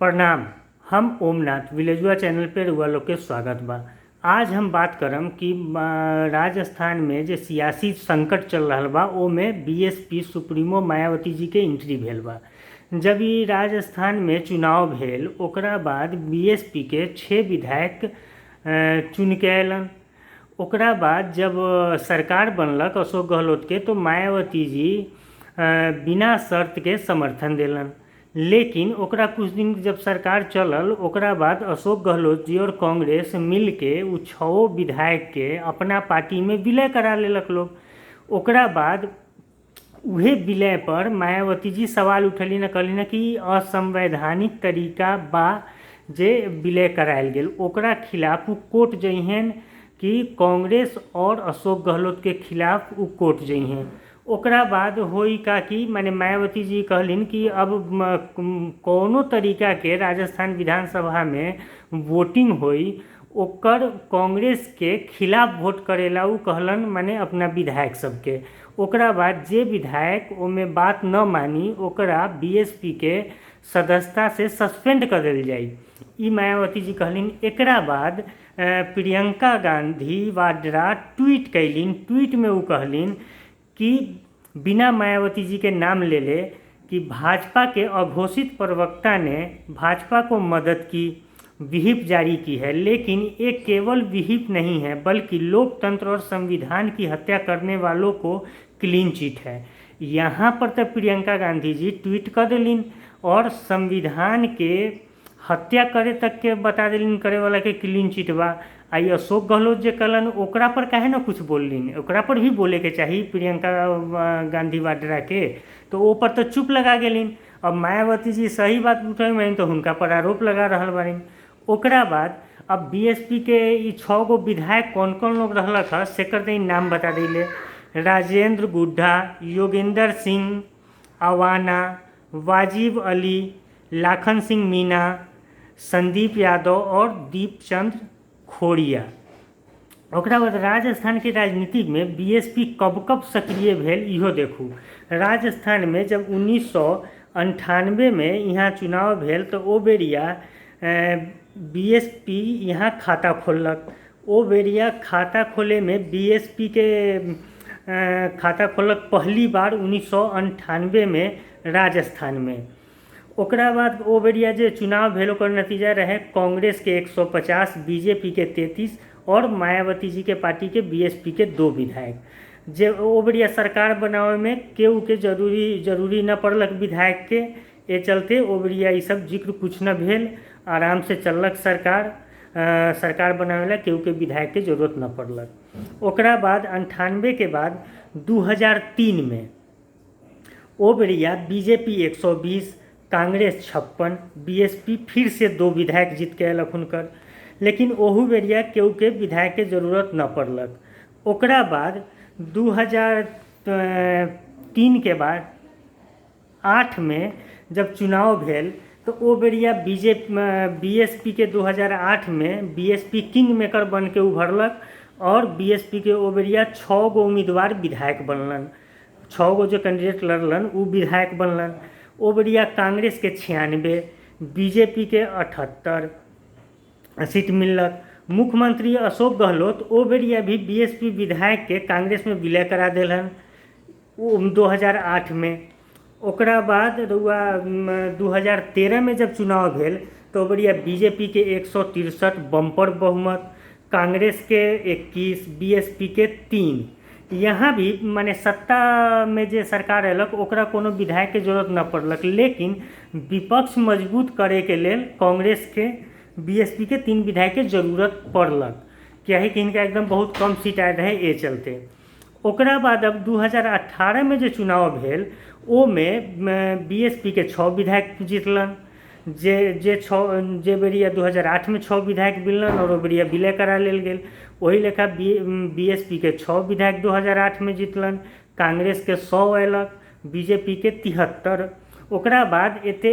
प्रणाम। हम ओमनाथ विलेजुआ चैनल पे रउआ लोग के स्वागत बा। आज हम बात करम कि राजस्थान में जो सियासी संकट चल रहा बा ओमे बीएसपी सुप्रीमो मायावती जी के एंट्री भेल बा। जब ई राजस्थान में चुनाव भेल ओकरा बाद बीएसपी के 6 विधायक चुन के अयलन। ओकरा बाद जब सरकार बनलक अशोक गहलोत के तो मायावती जी बिना शर्त के समर्थन दिलन। लेकिन ओकरा कुछ दिन जब सरकार चलल ओकरा बाद अशोक गहलोत जी और कांग्रेस मिल के उ 6 विधायक के अपना पार्टी में विलय करा लेलक लोग। ओकरा बाद उहे विलय पर मायावती जी सवाल उठलिन कहलिन कि असंवैधानिक तरीका बा जे विलय करायल गेल। ओकरा खिलाफ उ कोर्ट जइहन कि कांग्रेस और अशोक गहलोत के खिलाफ उ कोर्ट जइहन। ओकरा बाद होई का कि माने मायावती जी कहलिन कि अब कोनो तरीका के राजस्थान विधानसभा में वोटिंग होई ओकर कांग्रेस के खिलाफ वोट करेला उ कहलन माने अपना विधायक सबके। ओकरा बाद जे विधायक ओमे बात न मानी ओकरा बीएसपी के सदस्यता से सस्पेंड कर देल जाई। ई मायावती जी कहलिन। एकरा बाद Priyanka Gandhi Vadra tweet Kaelin. Tweet में उ कहलिन कि बिना मायावती जी के नाम ले ले कि भाजपा के अघोषित प्रवक्ता ने भाजपा को मदद की, विहिप जारी की है, लेकिन ये केवल विहिप नहीं है बल्कि लोकतंत्र और संविधान की हत्या करने वालों को क्लीन चिट है। यहाँ पर तो प्रियंका गांधी जी ट्वीट कर दिलिन और संविधान के हत्या करे तक के बता दिलिन करे वाला के क्लीन चिट बा। आई अशोक गहलोत जे कलन ओकरा पर काहे ना कुछ बोलिन, ओकरा पर भी बोले के चाहिए प्रियंका गांधी वाड्रा के, तो ओ पर तो चुप लगा गेलिन। अब मायावती जी सही बात उठे तो उनका पर आरोप लगा रहल बानी। ओकरा बाद अब बीएसपी के ई 6 गो विधायक कौन कौन लोग रहलक ह सेकर दे नाम बता दिले। राजेंद्र गुड्डा, योगेंद्र सिंह अवाना, वाजिब अली, लाखन सिंह मीना, संदीप यादव और दीपचंद्र खोड़िया। ओकरा बाद राजस्थान के राजनीति में बीएसपी कब कब सक्रिय भेल इहो देखू। राजस्थान में जब 1998 में यहाँ चुनाव भेल तो ओ बेरिया बीएसपी यहाँ खाता खोलक। ओ बेरिया खाता खोले में बीएसपी के खाता खोलक पहली बार 1998 में राजस्थान में। ओकरा बाद ओ बेरिया जे चुनाव भेल ओकर नतीजा रहे कांग्रेस के 150, बीजेपी के 33 और मायावती जी के पार्टी के बीएसपी के 2 विधायक। जे ओ बेरिया सरकार बनावे में केहू के जरूरी न पड़लक विधायक के, ए चलते ओ बेरिया ई सब जिक्र कुछ न भेल, आराम से चललक सरकार बनावे ला केहू के विधायक के जरूरत न पड़लक। ओकरा बाद 98 के बाद 2003 में ओ बेरिया बीजेपी 120, कांग्रेस 56, बीएसपी फिर से 2 विधायक जीत के अयलक हुनकर, लेकिन ओहू बेरिया केहू के विधायक के जरूरत न पड़लक। ओकरा बाद 2003 के बाद 8 में जब चुनाव भेल तो ओ बेरिया बीएसपी के 2008 में बीएसपी किंग मेकर बन के उभरलक और बीएसपी के ओ बेरिया 6 गो उम्मीदवार विधायक बनलन। 6 गो जो कैंडिडेट लड़लन उ विधायक बनलन। ओ बेरिया कांग्रेस के 96, बीजेपी के 78 सीट मिललक। मुख्यमंत्री अशोक गहलोत ओ बेरिया भी बीएसपी विधायक के कांग्रेस में विलय करा देलन 2008 में। ओकरा बाद 2013 में जब चुनाव भेल तो ओ बेरिया बीजेपी के 163 बम्पर बहुमत, कांग्रेस के 21, बीएसपी के 3। यहाँ भी माने सत्ता में जे सरकार अयलक ओकरा कोनो विधायक के जरूरत न पड़लक, लेकिन विपक्ष मजबूत करे के लेल कांग्रेस के बीएसपी के 3 विधायक के जरूरत पड़लक, क्या कि इनका एकदम बहुत कम सीट आए रहे ए चलते। ओकरा बाद अब 2018 में जो चुनाव भेल ओ में बीएसपी के 6 विधायक जीतलन। जे बेरिया 2008 में 6 विधायक मिललन और ओ बेरिया विलय करा लेल गेल। वही लेखा बीएसपी के 6 विधायक 2008 में जीतलन, कांग्रेस के 100 अयलक, बीजेपी के 73। ओकरा बाद एते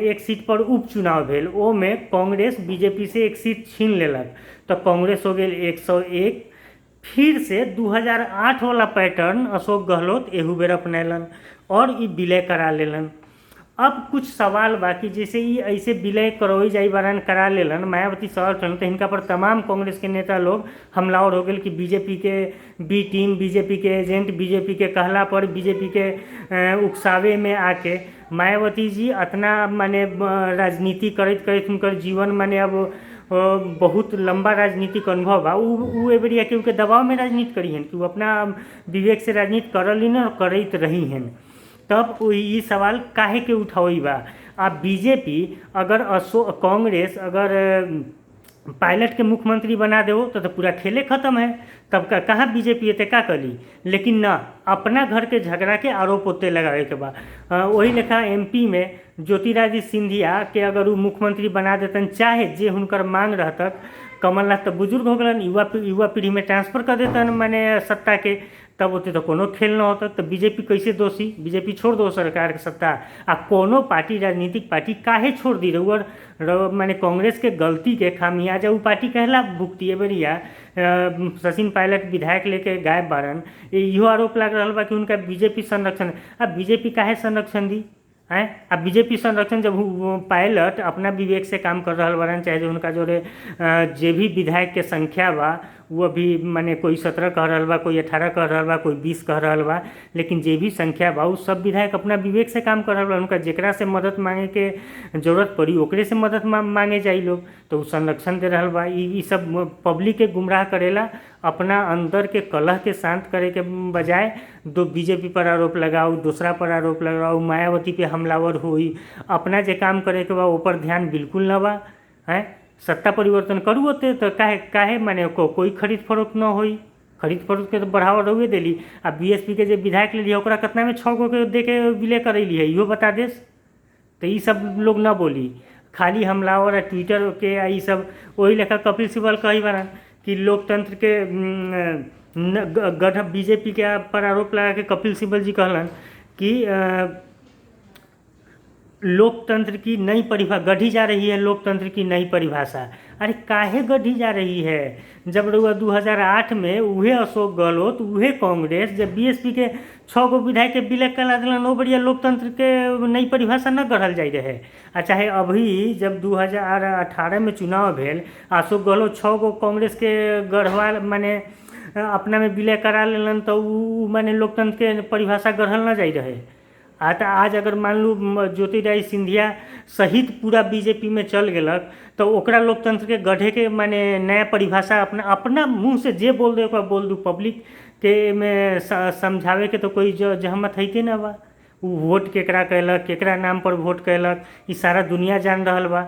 एक सीट पर उपचुनाव भेल, ओ में कांग्रेस बीजेपी से एक सीट छीन लेलक तो कांग्रेस हो गेल 101। फिर से 2008 वाला पैटर्न अशोक गहलोत एहू बेर अपनैलन और ई विलय करा लेलन। अब कुछ सवाल बाकी जैसे ही ऐसे विलय करवाई जाई बारन करा लेलन मायावती सवाल उठलन तो इनका पर तमाम कांग्रेस के नेता लोग हमलावर हो गए कि बीजेपी के बी टीम, बीजेपी के एजेंट, बीजेपी के कहला पर, बीजेपी के उकसावे में आके मायावती जी अतना माने राजनीति करत करत उनकर जीवन माने अब बहुत लंबा राजनीतिक अनुभव बा। उ एबरिया के उनके दबाव में राजनीति करी हन कि वो अपना विवेक से राजनीति करली न करत रही हन। तब ये सवाल काहे के उठावई बा। अब बीजेपी अगर कांग्रेस अगर पायलट के मुख्यमंत्री बना देवो तो पूरा खेले खत्म है। तब कहाँ बीजेपी एते का करी, लेकिन ना अपना घर के झगड़ा के आरोप होते लगावे के बा। वही लेखा एमपी में ज्योतिरादित्य सिंधिया के अगर वो मुख्यमंत्री बना देतन, चाहे जे हुनकर मांग रहतक, कमलनाथ तो बुजुर्ग हो गलन, युवा पीढ़ी में ट्रांसफर कर देतन माने सत्ता के, तब होते तो कोनो खेल न होता। तो बीजेपी कैसे दोषी, बीजेपी छोड़ दो सरकार के सत्ता। आ कोनो पार्टी राजनीतिक पार्टी काहे छोड़ दी रहुआ माने कांग्रेस के गलती के खामियाजा उ पार्टी कहला भुगती है बरिया। सचिन पायलट विधायक लेके गायब बारन, इहो आरोप लग रहा बा कि उनका बीजेपी संरक्षण। अब बीजेपी काहे संरक्षण दी हैं। अब बीजेपी संरक्षण जब पायलट अपना विवेक से काम कर रहा बारन, चाहे जो उनका जो जे भी विधायक के संख्या बा वो अभी माने कोई 17 कह रहा बा, कोई 18 कह रहा बा, कोई 20 कह रहा बा, लेकिन जे भी संख्या बा वो सब विधायक अपना विवेक से काम कर रहा बा। उनका जेकरा से मदद मांगे के जरूरत पड़ी ओकरे से मदद मांगे जाई लोग, तो वो संरक्षण दे रहा बा। ये सब पब्लिक के गुमराह करेला, अपना अंदर के कलह के शांत करे के बजाय दो बीजेपी पर आरोप लगाओ, दूसरा पर आरोप लगाओ, मायावती पे हमलावर हुई, अपना जे काम करे के बा ऊपर ध्यान बिल्कुल न बा हैं। सत्ता परिवर्तन करू होते तो काहे माने कोई खरीद फरोख्त न होई, खरीद फरोख्त के तो बढ़ावा रहुए देली। आ बीएसपी के जे विधायक ले लिया ओकरा कितना में 6 गो के दे के विलय करैली है, इहो बता देस। तो ये सब लोग न बोली, खाली हमलावर ट्विटर के ये सब। वही लेखा कपिल सिब्बल कही बारन कि लोकतंत्र के गढ़ बीजेपी के पर आरोप लगा के कपिल सिब्बल जी कहलन कि लोकतंत्र की नई परिभाषा गढ़ी जा रही है, लोकतंत्र की नई परिभाषा। अरे काहे गढ़ी जा रही है, जब रउआ 2008 में उहे अशोक गहलोत उहे कांग्रेस जब बीएसपी के 6 गो विधायक के विलय करा दिलन, वो बढ़िया लोकतंत्र के नई परिभाषा न गढ़ल जाई रहे। आ चाहे अभी जब 2018 में चुनाव भेल, अशोक गहलोत 6 गो कांग्रेस के गढ़वा माने अपना में विलय करा लेलन, तो उ माने लोकतंत्र के परिभाषा गढ़ल न जाई रहे। आज अगर मान लू ज्योतिरादित्य सिंधिया सहित पूरा बीजेपी में चल गलक तो ओकरा लोकतंत्र के गढ़े के माने नया परिभाषा अपना मुंह से जे बोल दे बोल दू, पब्लिक के में समझावे के तो कोई जहमत है ना बा। वो वोट केकरा कैलक, केकरा नाम पर वोट कैलक, ये सारा दुनिया जान रहा बा।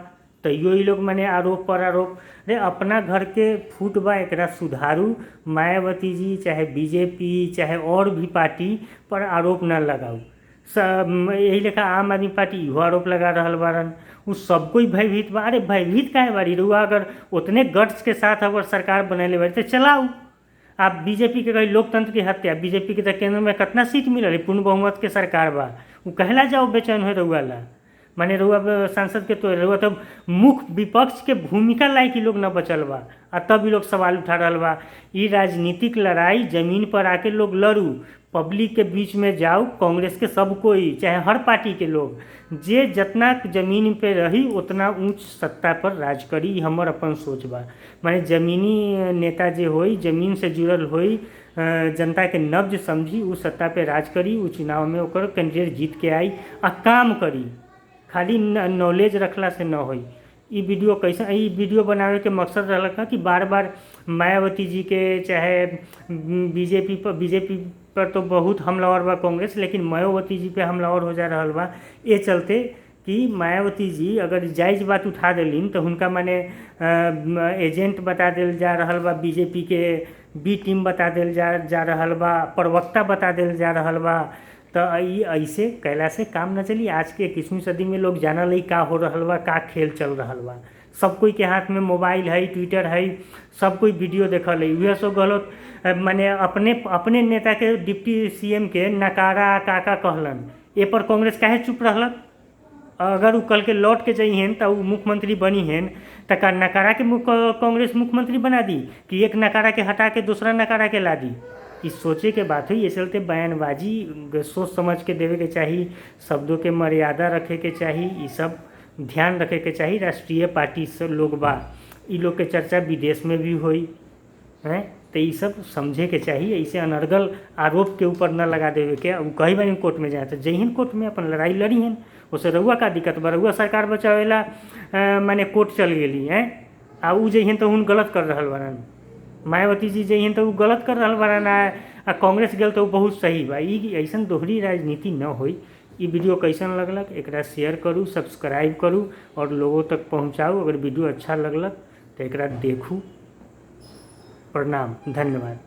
तो ये लोग माने आरोप पर आरोप, रे अपना घर के फूट बा, एकरा सुधारू। मायावती जी चाहे बीजेपी चाहे और भी पार्टी पर आरोप न लगाऊ। यही लेखा आम आदमी पार्टी इहो आरोप लगा रहा बारन, उ सब कोई भयभीत बा। अरे भयभीत काहे बारी रहुआ, अगर उतने गट्स के साथ अगर सरकार बनैले बारी तो चलाऊ। आप बीजेपी के कही लोकतंत्र की हत्या, बीजेपी के तो केंद्र में कितना सीट मिलल, पूर्ण बहुमत के सरकार बा, वो कहला जाओ बेचैन हो रहुआ ला। माने रहुआ सांसद के तो रहुआ तब मुख्य विपक्ष के भूमिका लायक लोग न बचल बा, आ तब लोग सवाल उठा रहा बा। ये राजनीतिक लड़ाई जमीन पर आके लोग लड़ू, पब्लिक के बीच में जाओ। कांग्रेस के सब कोई चाहे हर पार्टी के लोग जे जितना जमीन पे रही उतना ऊंच सत्ता पर राज करी, हमर अपन सोच बा। माने जमीनी नेता जे होई, जमीन से जुड़ल होई, जनता के नब्ज समझी, उ सत्ता पे राज करी, उ चुनाव में ओकर कैंडिडेट जीत के आई आ काम करी, खाली नॉलेज रखला से न होई। ई वीडियो कैसा, ई वीडियो बनावे के मकसद रहलक कि बार बार मायावती जी के चाहे बीजेपी पर तो बहुत हमलावर बा कांग्रेस, लेकिन मायावती जी पे हमलावर हो जा रहा बा। ये चलते कि मायावती जी अगर जायज़ बात उठा दिलीन तो उनका माने एजेंट बता दिल जा रहा बा, बीजेपी के बी टीम बता दिल जा रहा बा, प्रवक्ता बता दिल जा रहा बा। तो ये ऐसे कैला से काम न चली। आज के 21वीं सदी में लोग जानल ही का हो रहा बा, का खेल चल रहा बा। सब कोई के हाथ में मोबाइल है, ट्विटर है, सब कोई वीडियो देखल है। वह सब गलत माने अपने नेता के डिप्टी सीएम के नकारा काका कहलन, ए पर कांग्रेस काहे चुप रहलक। अगर वो कल के लौट के जाइहन तो वो मुख्यमंत्री बनी हन तो का नकारा के कांग्रेस मुख्यमंत्री बना दी कि एक नकारा के हटा के दूसरा नकारा के ला दी। ई सोचे के बात है। ये चलते बयानबाजी सोच समझ के देवे के चाही, शब्दों के मर्यादा रखे के चाही, ये सब ध्यान रखे के चाही। राष्ट्रीय पार्टी से लोग बा, ई लोग के चर्चा विदेश में भी होई हैं, तो ये सब समझे के चाहिए। ऐसे अनर्गल आरोप के ऊपर न लगा देवे के। अब कई बार कोर्ट में जाए तो जइहिन कोर्ट में अपन लड़ाई लड़ी हैं, उसे रउआ का दिक्कत बा? रउआ सरकार बचावेला माने कोर्ट चल गेली हैं, आ उ जइहिन तो उन गलत कर रहल बारन। मायावती जी जइहिन तो उ गलत कर रहल बारन, आ कांग्रेस गेल तो बहुत सही बा। ई ऐसन दोहरी राजनीति न होई। ई वीडियो कैसन लगलक एकरा शेयर करू, सब्सक्राइब करू और लोगों तक पहुँचाऊ। अगर वीडियो अच्छा लगलक तो एकरा देखू। प्रणाम, धन्यवाद।